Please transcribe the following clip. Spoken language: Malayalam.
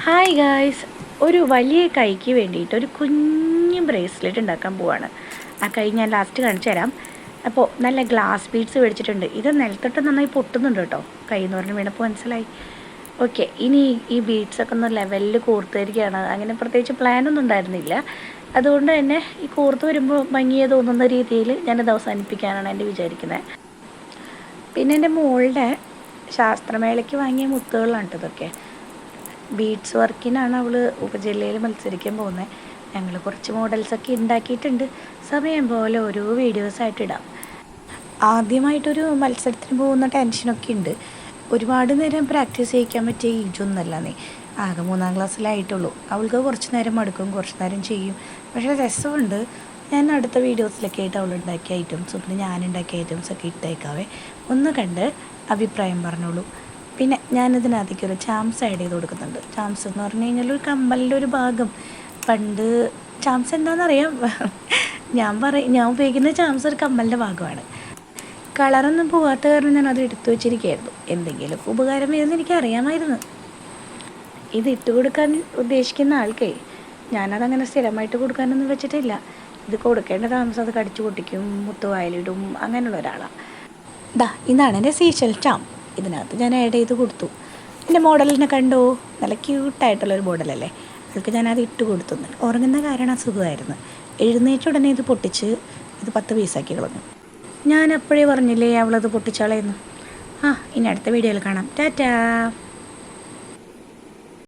ഹായ് ഗായ്സ്, ഒരു വലിയ കൈക്ക് വേണ്ടിയിട്ട് ഒരു കുഞ്ഞു ബ്രേസ്ലെറ്റ് ഉണ്ടാക്കാൻ പോവാണ്. ആ കൈ ഞാൻ ലാസ്റ്റ് കാണിച്ചു തരാം. അപ്പോൾ നല്ല ഗ്ലാസ് ബീഡ്സ് മേടിച്ചിട്ടുണ്ട്. ഇത് നിലത്തിട്ട് നന്നായി പൊട്ടുന്നുണ്ട് കേട്ടോ. കൈ എന്ന് പറഞ്ഞ് വീണപ്പോൾ മനസ്സിലായി. ഓക്കെ, ഇനി ഈ ബീഡ്സൊക്കെ ഒന്ന് ലെവലിൽ കോർത്തിരിക്കുകയാണ്. അങ്ങനെ പ്രത്യേകിച്ച് പ്ലാനൊന്നും ഉണ്ടായിരുന്നില്ല. അതുകൊണ്ട് തന്നെ ഈ കോർത്ത് വരുമ്പോൾ ഭംഗിയെ തോന്നുന്ന രീതിയിൽ ഞാനത് അവസാനിപ്പിക്കാനാണ് എൻ്റെ വിചാരിക്കുന്നത്. പിന്നെ എൻ്റെ മോളുടെ ശാസ്ത്രമേളയ്ക്ക് വാങ്ങിയ മുത്തുകളാണ് ഇതൊക്കെ. ബീഡ്സ് വർക്കിനാണ് അവൾ ഉപജില്ലയിൽ മത്സരിക്കാൻ പോകുന്നത്. ഞങ്ങൾ കുറച്ച് മോഡൽസൊക്കെ ഉണ്ടാക്കിയിട്ടുണ്ട്. സമയം പോലെ ഓരോ വീഡിയോസായിട്ട് ഇടാം. ആദ്യമായിട്ടൊരു മത്സരത്തിന് പോകുന്ന ടെൻഷനൊക്കെ ഉണ്ട്. ഒരുപാട് നേരം പ്രാക്ടീസ് ചെയ്യിക്കാൻ പറ്റിയ ഏജൊന്നുമല്ല. ആകെ 3ാം ക്ലാസ്സിലായിട്ടുള്ളൂ. അവൾക്ക് കുറച്ച് നേരം മടുക്കും, കുറച്ച് നേരം ചെയ്യും. പക്ഷേ രസമുണ്ട്. ഞാൻ അടുത്ത വീഡിയോസിലൊക്കെ ആയിട്ട് അവൾ ഉണ്ടാക്കിയ ഐറ്റംസും പിന്നെ ഞാനുണ്ടാക്കിയ ഐറ്റംസൊക്കെ ഇട്ടേക്കാവേ. ഒന്ന് കണ്ട് അഭിപ്രായം പറഞ്ഞോളൂ. പിന്നെ ഞാനിതിനകത്തേക്ക് ഒരു ചാംസ് ആഡ് ചെയ്ത് കൊടുക്കുന്നുണ്ട്. ചാംസ് എന്ന് പറഞ്ഞു കഴിഞ്ഞാൽ ഒരു കമ്മലിൻ്റെ ഒരു ഭാഗം. പണ്ട് ചാംസ് എന്താണെന്നറിയാം, ഞാൻ ഉപയോഗിക്കുന്ന ചാംസ് ഒരു കമ്മലിൻ്റെ ഭാഗമാണ്. കളറൊന്നും പോവാത്ത കാരണം ഞാൻ അത് എടുത്തു വെച്ചിരിക്കുകയായിരുന്നു. എന്തെങ്കിലും ഉപകാരം വരുമെന്ന് എനിക്കറിയാമായിരുന്നു. ഇത് ഇട്ട് കൊടുക്കാൻ ഉദ്ദേശിക്കുന്ന ആൾക്കേ ഞാനതങ്ങനെ സ്ഥിരമായിട്ട് കൊടുക്കാനൊന്നും വെച്ചിട്ടില്ല. ഇത് കൊടുക്കേണ്ട താമസം അത് കടിച്ചു പൊട്ടിക്കും, മുത്തുവായിലിടും, അങ്ങനെയുള്ള ഒരാളാണ്. ഇതാണ് എൻ്റെ സീഷൽ ചാം. ഇതിനകത്ത് ഞാൻ ആഡ് ചെയ്ത് കൊടുത്തു. എൻ്റെ മോഡലിനെ കണ്ടോ, നല്ല ക്യൂട്ടായിട്ടുള്ളൊരു മോഡലല്ലേ. അവൾക്ക് ഞാനത് ഇട്ട് കൊടുത്തു. ഉറങ്ങുന്ന കാരണം അസുഖമായിരുന്നു. എഴുന്നേറ്റ ഉടനെ ഇത് പൊട്ടിച്ച് ഇത് 10 പീസാക്കി കളഞ്ഞു. ഞാൻ അപ്പോഴേ പറഞ്ഞില്ലേ അവളത് പൊട്ടിച്ചാളേന്ന്. ഇനി അടുത്ത വീഡിയോയിൽ കാണാം. ടാറ്റാ.